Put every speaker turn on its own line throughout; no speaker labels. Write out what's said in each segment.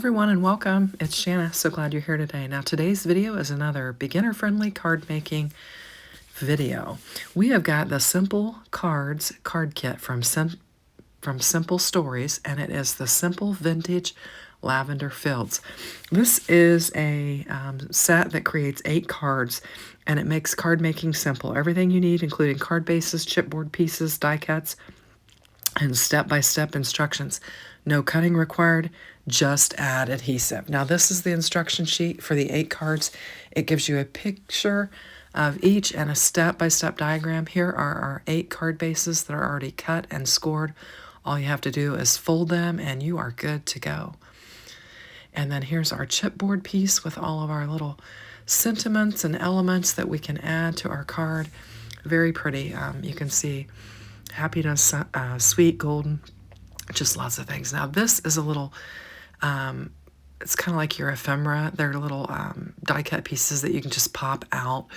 everyone and welcome. It's Shanna. So glad you're here today. Now today's video is another beginner-friendly card making video. We have got the Simple Cards card kit from Simple Stories, and it is the Simple Vintage Lavender Fields. This is a set that creates 8 cards, and it makes card making simple. Everything you need, including card bases, chipboard pieces, die cuts, and step-by-step instructions. No cutting required, just add adhesive. Now this is the instruction sheet for the 8 cards. It gives you a picture of each and a step-by-step diagram. Here are our 8 card bases that are already cut and scored. All you have to do is fold them and you are good to go. And then here's our chipboard piece with all of our little sentiments and elements that we can add to our card. Very pretty. You can see happiness, sweet, golden, just lots of things. Now this is a little, it's kind of like your ephemera. They're little die cut pieces that you can just pop out.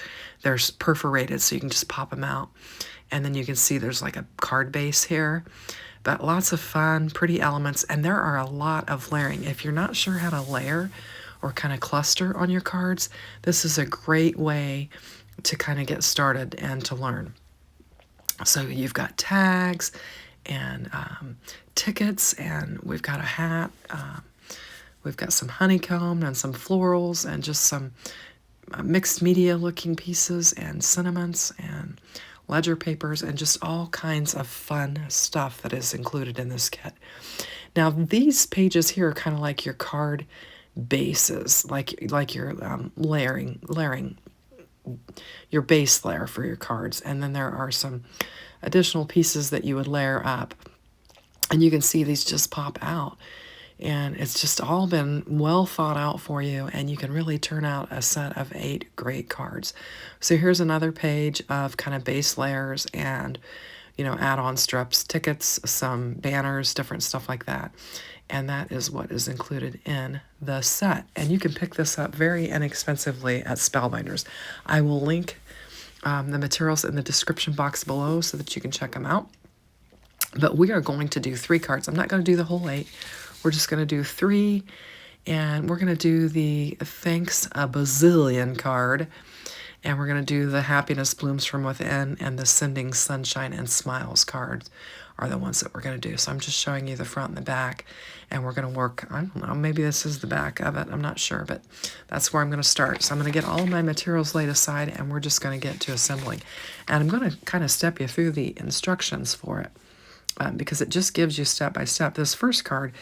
They're perforated, so you can just pop them out. And then you can see there's like a card base here. But lots of fun, pretty elements, and there are a lot of layering. If you're not sure how to layer or kind of cluster on your cards, this is a great way to kind of get started and to learn. So you've got tags and tickets, and we've got a hat. We've got some honeycomb and some florals and just some mixed media looking pieces and sentiments and ledger papers and just all kinds of fun stuff that is included in this kit. Now these pages here are kind of like your card bases, like your layering your base layer for your cards, and then there are some additional pieces that you would layer up, and you can see these just pop out, and it's just all been well thought out for you, and you can really turn out a set of 8 great cards. So here's another page of kind of base layers and, you know, add-on strips, tickets, some banners, different stuff like that. And that is what is included in the set. And you can pick this up very inexpensively at Spellbinders. I will link the materials in the description box below so that you can check them out. But we are going to do 3 cards. I'm not going to do the whole 8. We're just going to do 3. And we're going to do the Thanks a Bazillion card. And we're going to do the Happiness Blooms from Within and the Sending Sunshine and Smiles cards are the ones that we're going to do. So I'm just showing you the front and the back, and we're going to work, I don't know, maybe this is the back of it, I'm not sure, but that's where I'm going to start. So I'm going to get all of my materials laid aside, and we're just going to get to assembling. And I'm going to kind of step you through the instructions for it, because it just gives you step by step. This first card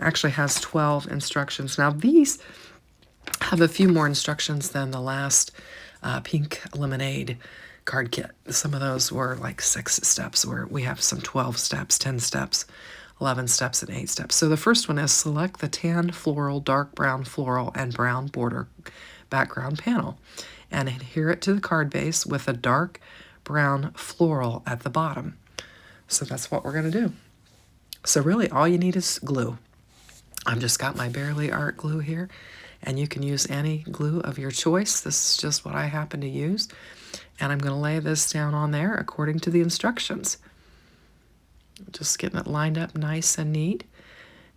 actually has 12 instructions. Now these have a few more instructions than the last Pink Lemonade card kit. Some of those were like 6 steps, where we have some 12 steps, 10 steps, 11 steps, and 8 steps. So the first one is select the tan floral, dark brown floral, and brown border background panel and adhere it to the card base with a dark brown floral at the bottom. So that's what we're going to do. So really all you need is glue. I've just got my Bearly Art glue here, and you can use any glue of your choice. This is just what I happen to use. And I'm going to lay this down on there according to the instructions. Just getting it lined up nice and neat.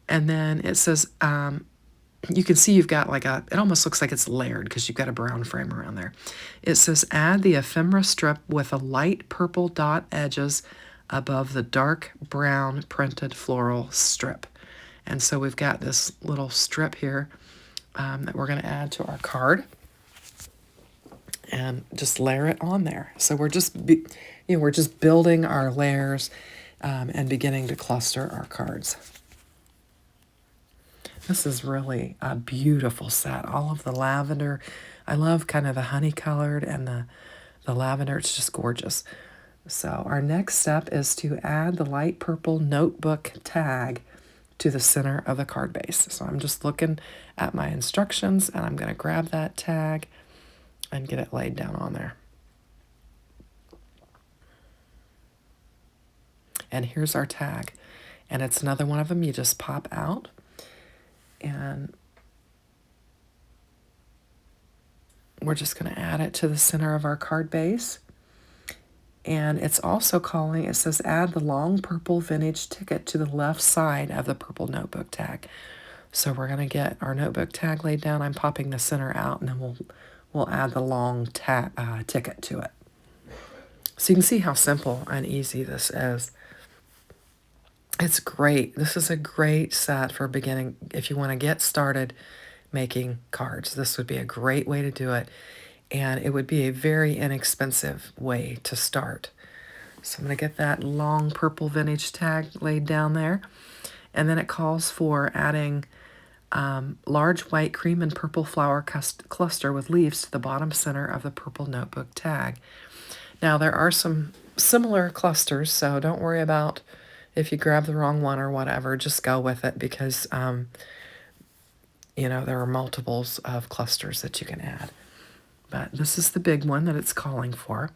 And then it says, you can see you've got like it almost looks like it's layered because you've got a brown frame around there. It says add the ephemera strip with a light purple dot edges above the dark brown printed floral strip. And so we've got this little strip here that we're going to add to our card and just layer it on there. So we're just, we're just building our layers and beginning to cluster our cards. This is really a beautiful set. All of the lavender, I love kind of the honey colored and the lavender. It's just gorgeous. So our next step is to add the light purple notebook tag to the center of the card base. So I'm just looking at my instructions, and I'm going to grab that tag and get it laid down on there. And here's our tag. And it's another one of them you just pop out. And we're just going to add it to the center of our card base. And it's also calling, it says add the long purple vintage ticket to the left side of the purple notebook tag. So we're going to get our notebook tag laid down. I'm popping the center out, and then we'll add the long ticket to it. So you can see how simple and easy this is. It's great. This is a great set for beginning. If you want to get started making cards, this would be a great way to do it. And it would be a very inexpensive way to start. So I'm going to get that long purple vintage tag laid down there. And then it calls for adding large white cream and purple flower cluster with leaves to the bottom center of the purple notebook tag. Now there are some similar clusters, so don't worry about if you grab the wrong one or whatever. Just go with it because, you know, there are multiples of clusters that you can add. But this is the big one that it's calling for.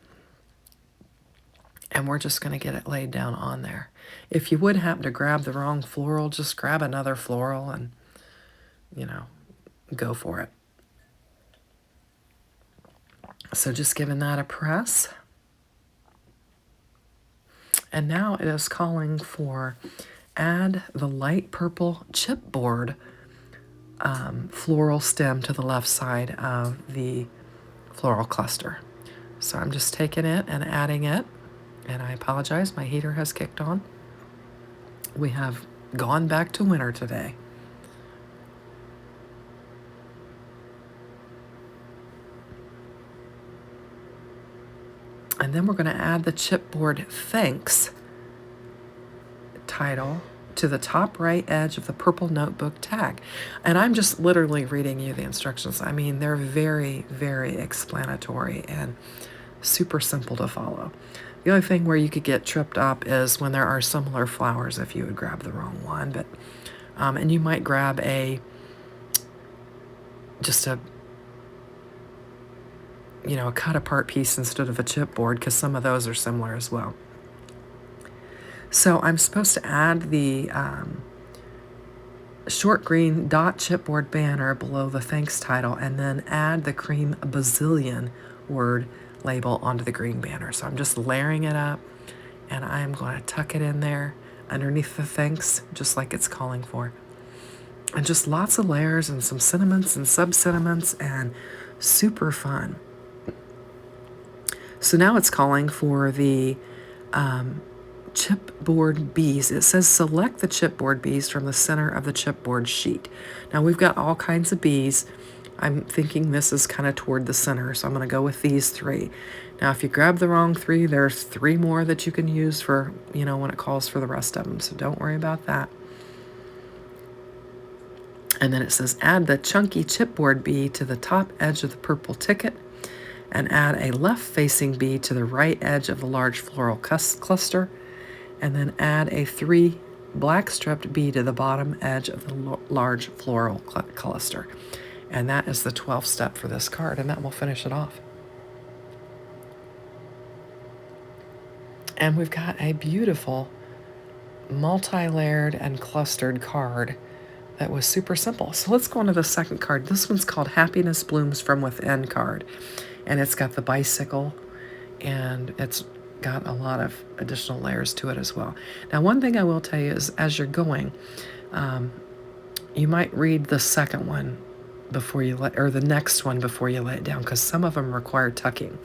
And we're just going to get it laid down on there. If you would happen to grab the wrong floral, just grab another floral and, you know, go for it. So just giving that a press. And now it is calling for add the light purple chipboard floral stem to the left side of the floral cluster. So I'm just taking it and adding it. And I apologize, my heater has kicked on. We have gone back to winter today. And then we're going to add the chipboard thanks title to the top right edge of the purple notebook tag. And I'm just literally reading you the instructions. I mean, they're very, very explanatory and super simple to follow. The only thing where you could get tripped up is when there are similar flowers if you would grab the wrong one. But and you might grab just a cut apart piece instead of a chipboard, because some of those are similar as well. So I'm supposed to add the short green dot chipboard banner below the thanks title, and then add the cream bazillion word label onto the green banner. So I'm just layering it up, and I'm going to tuck it in there underneath the thanks, just like it's calling for. And just lots of layers and some sentiments and sub-sentiments, and super fun. So now it's calling for the chipboard bees. It says select the chipboard bees from the center of the chipboard sheet. Now we've got all kinds of bees. I'm thinking this is kind of toward the center, so I'm going to go with these 3. Now if you grab the wrong 3, there's 3 more that you can use for, when it calls for the rest of them, so don't worry about that. And then it says add the chunky chipboard bee to the top edge of the purple ticket, and add a left-facing bee to the right edge of the large floral cluster, and then add a 3 black-striped bee to the bottom edge of the large floral cluster. And that is the 12th step for this card, and that will finish it off. And we've got a beautiful multi-layered and clustered card that was super simple. So let's go on to the second card. This one's called Happiness Blooms from Within card. And it's got the bicycle, and it's got a lot of additional layers to it as well. Now, one thing I will tell you is as you're going, you might read the second one before you or the next one before you lay it down, because some of them require tucking.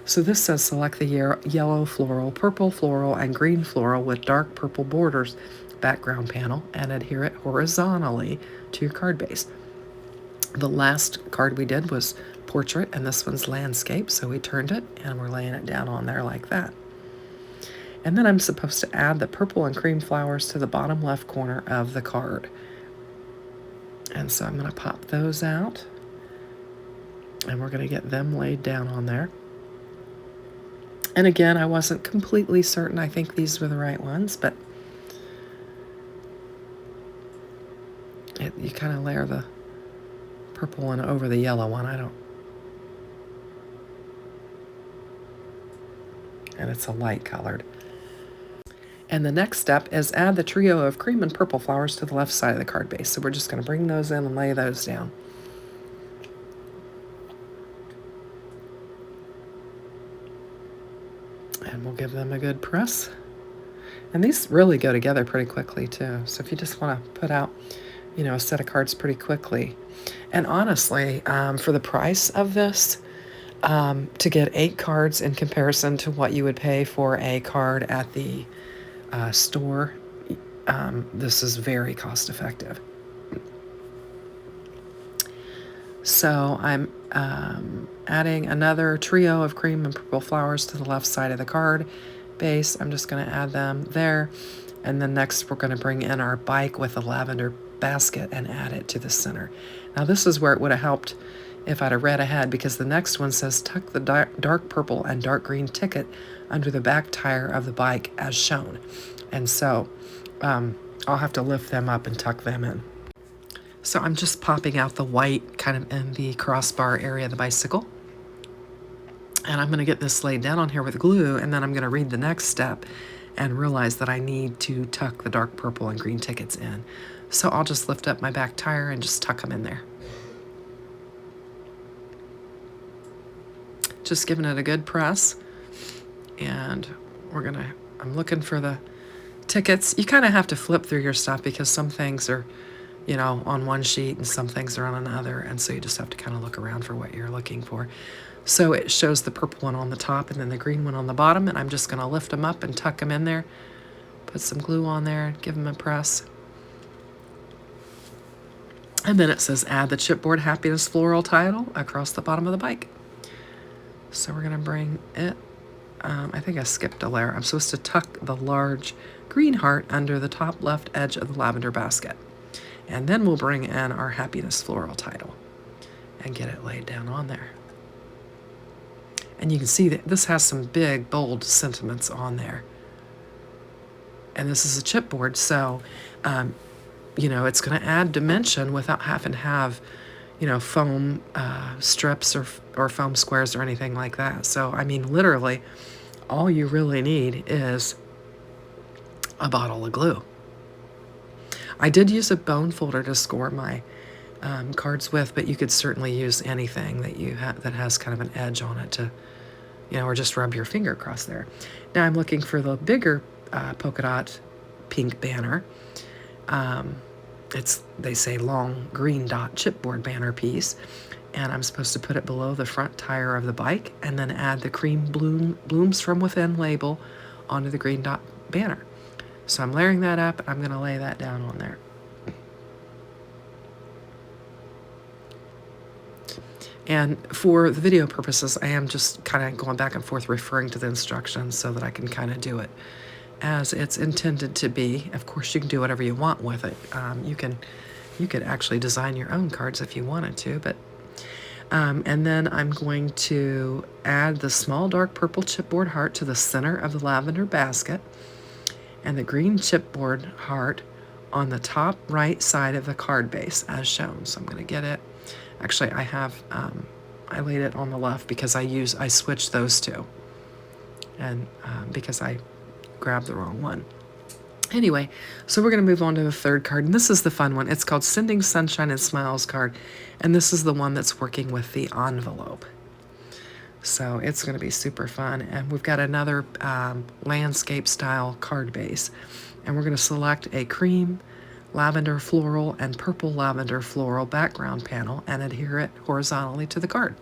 So this says select the yellow floral, purple floral, and green floral with dark purple borders background panel, and adhere it horizontally to your card base. The last card we did was portrait, and this one's landscape, so we turned it and we're laying it down on there like that. And then I'm supposed to add the purple and cream flowers to the bottom left corner of the card. And so I'm going to pop those out, and we're going to get them laid down on there. And again, I wasn't completely certain. I think these were the right ones, but you kind of layer the purple one over the yellow one. And it's a light colored. And the next step is add the trio of cream and purple flowers to the left side of the card base. So we're just going to bring those in and lay those down. And we'll give them a good press. And these really go together pretty quickly too. So if you just want to put out you know, a set of cards pretty quickly. And honestly, for the price of this, to get 8 cards in comparison to what you would pay for a card at the store, this is very cost effective. So I'm adding another trio of cream and purple flowers to the left side of the card base. I'm just going to add them there. And then next we're going to bring in our bike with a lavender basket and add it to the center. Now this is where it would have helped if I'd have read ahead, because the next one says tuck the dark purple and dark green ticket under the back tire of the bike as shown. And so I'll have to lift them up and tuck them in. So I'm just popping out the white kind of in the crossbar area of the bicycle. And I'm going to get this laid down on here with glue, and then I'm going to read the next step and realize that I need to tuck the dark purple and green tickets in. So I'll just lift up my back tire and just tuck them in there. Just giving it a good press. And I'm looking for the tickets. You kind of have to flip through your stuff because some things are, you know, on one sheet and some things are on another. And so you just have to kind of look around for what you're looking for. So it shows the purple one on the top and then the green one on the bottom. And I'm just going to lift them up and tuck them in there. Put some glue on there, give them a press. And then it says add the chipboard happiness floral title across the bottom of the bike. So we're going to bring it, I think I skipped a layer. I'm supposed to tuck the large green heart under the top left edge of the lavender basket. And then we'll bring in our happiness floral title and get it laid down on there. And you can see that this has some big, bold sentiments on there. And this is a chipboard, so, you know, it's going to add dimension without having to have, you know, foam strips or foam squares or anything like that. So, I mean, literally, all you really need is a bottle of glue. I did use a bone folder to score my cards with, but you could certainly use anything that you that has kind of an edge on it to, you know, or just rub your finger across there. Now I'm looking for the bigger polka dot pink banner. They say long green dot chipboard banner piece, and I'm supposed to put it below the front tire of the bike and then add the cream blooms from within label onto the green dot banner. So I'm layering that up. I'm going to lay that down on there. And for the video purposes, I am just kind of going back and forth referring to the instructions so that I can kind of do it as it's intended to be. Of course, you can do whatever you want with it. You could actually design your own cards if you wanted to, but and then I'm going to add the small dark purple chipboard heart to the center of the lavender basket and the green chipboard heart on the top right side of the card base as shown. So I'm going to get it. Actually, I have I laid it on the left because I switched those two, and because I grabbed the wrong one. Anyway, so we're going to move on to the third card, and this is the fun one. It's called Sending Sunshine and Smiles card, and this is the one that's working with the envelope. So it's going to be super fun, and we've got another landscape style card base, and we're going to select a cream lavender floral and purple lavender floral background panel and adhere it horizontally to the card.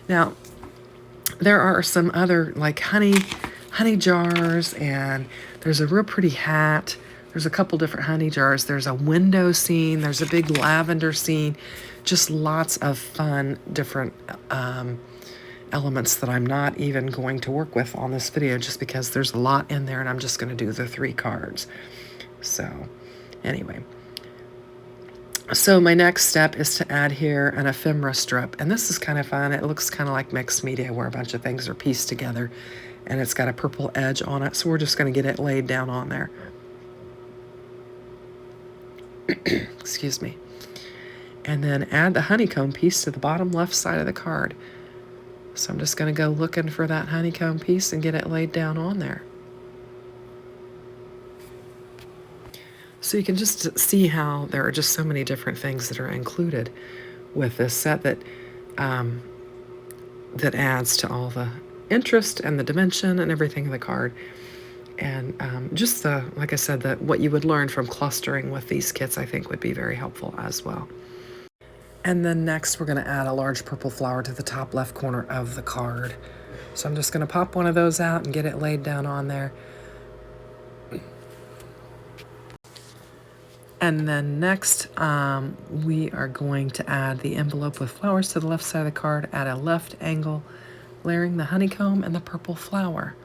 Now, there are some other like honey jars, and there's a real pretty hat. There's a couple different honey jars. There's a window scene. There's a big lavender scene. Just lots of fun different elements that I'm not even going to work with on this video just because there's a lot in there, and I'm just going to do the 3 cards. So anyway, so my next step is to add here an ephemera strip, and this is kind of fun. It looks kind of like mixed media where a bunch of things are pieced together, and it's got a purple edge on it, so we're just going to get it laid down on there. Excuse me. And then add the honeycomb piece to the bottom left side of the card. So I'm just going to go looking for that honeycomb piece and get it laid down on there. So you can just see how there are just so many different things that are included with this set that that adds to all the interest and the dimension and everything of the card. And just like I said, what you would learn from clustering with these kits, I think would be very helpful as well. And then next we're going to add a large purple flower to the top left corner of the card. So I'm just going to pop one of those out and get it laid down on there. And then next, we are going to add the envelope with flowers to the left side of the card at a left angle, layering the honeycomb and the purple flower.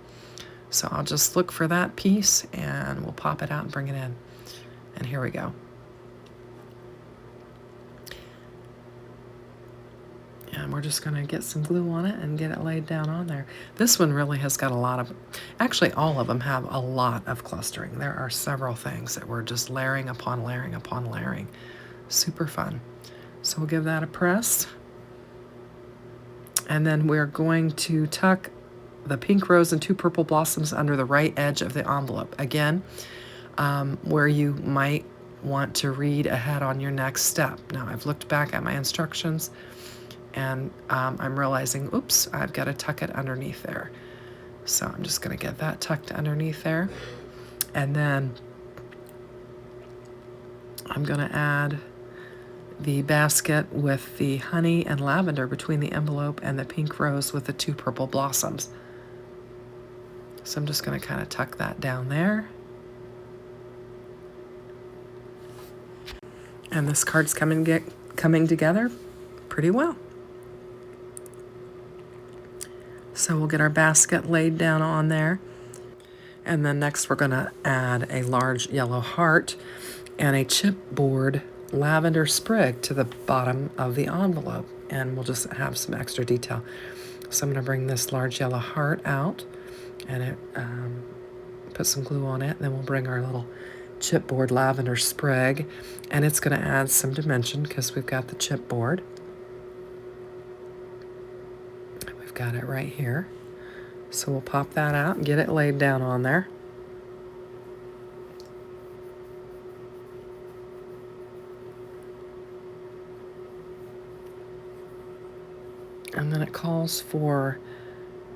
So I'll just look for that piece and we'll pop it out and bring it in. And here we go. And we're just going to get some glue on it and get it laid down on there. This one really has got a lot of, actually all of them have a lot of clustering. There are several things that we're just layering upon layering upon layering. Super fun. So we'll give that a press. And then we're going to tuck the pink rose and 2 purple blossoms under the right edge of the envelope. Again, where you might want to read ahead on your next step. Now I've looked back at my instructions and I'm realizing, oops, I've got to tuck it underneath there. So I'm just going to get that tucked underneath there. And then I'm going to add the basket with the honey and lavender between the envelope and the pink rose with the 2 purple blossoms. So I'm just going to kind of tuck that down there. And this card's coming together pretty well. So we'll get our basket laid down on there. And then next we're going to add a large yellow heart and a chipboard lavender sprig to the bottom of the envelope. And we'll just have some extra detail. So I'm going to bring this large yellow heart out and put some glue on it. And then we'll bring our little chipboard lavender sprig. And it's going to add some dimension because we've got the chipboard. Got it right here. So we'll pop that out and get it laid down on there. And then it calls for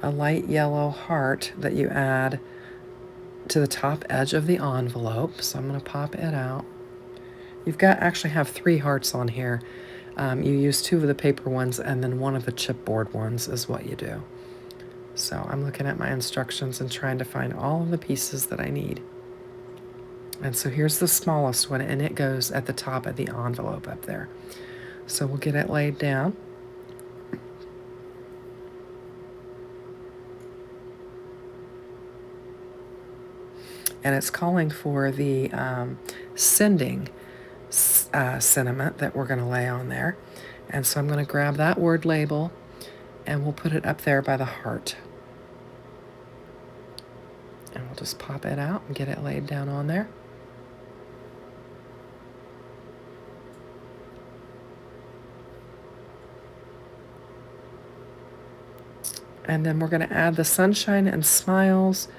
a light yellow heart that you add to the top edge of the envelope. So I'm going to pop it out. You've got actually have 3 hearts on here. You use 2 of the paper ones and then 1 of the chipboard ones is what you do. So I'm looking at my instructions and trying to find all of the pieces that I need. And so here's the smallest one, and it goes at the top of the envelope up there. So we'll get it laid down. And it's calling for the sending sentiment that we're going to lay on there. And so I'm going to grab that word label and we'll put it up there by the heart. And we'll just pop it out and get it laid down on there. And then we're going to add the sunshine and smiles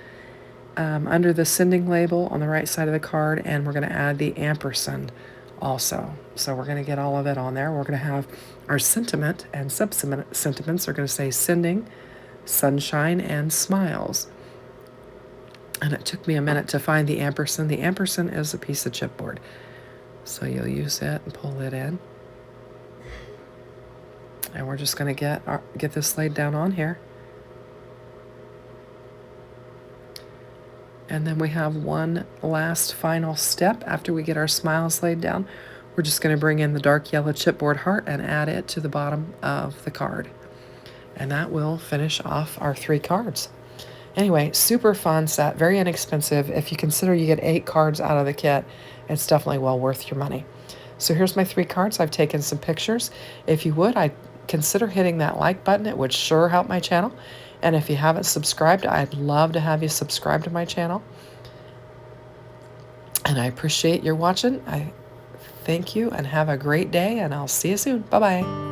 under the sending label on the right side of the card, and we're going to add the ampersand also. So we're going to get all of it on there. We're going to have our sentiment and sub-sentiments are going to say sending, sunshine, and smiles. And it took me a minute to find the ampersand. The ampersand is a piece of chipboard. So you'll use it and pull it in. And we're just going to get this laid down on here. And then we have one last final step after we get our smiles laid down. We're just going to bring in the dark yellow chipboard heart and add it to the bottom of the card. And that will finish off our 3 cards. Anyway, super fun set, very inexpensive. If you consider you get 8 cards out of the kit, it's definitely well worth your money. So here's my 3 cards. I've taken some pictures. If you would, I'd consider hitting that like button. It would sure help my channel. And if you haven't subscribed, I'd love to have you subscribe to my channel. And I appreciate your watching. I thank you and have a great day, and I'll see you soon. Bye-bye.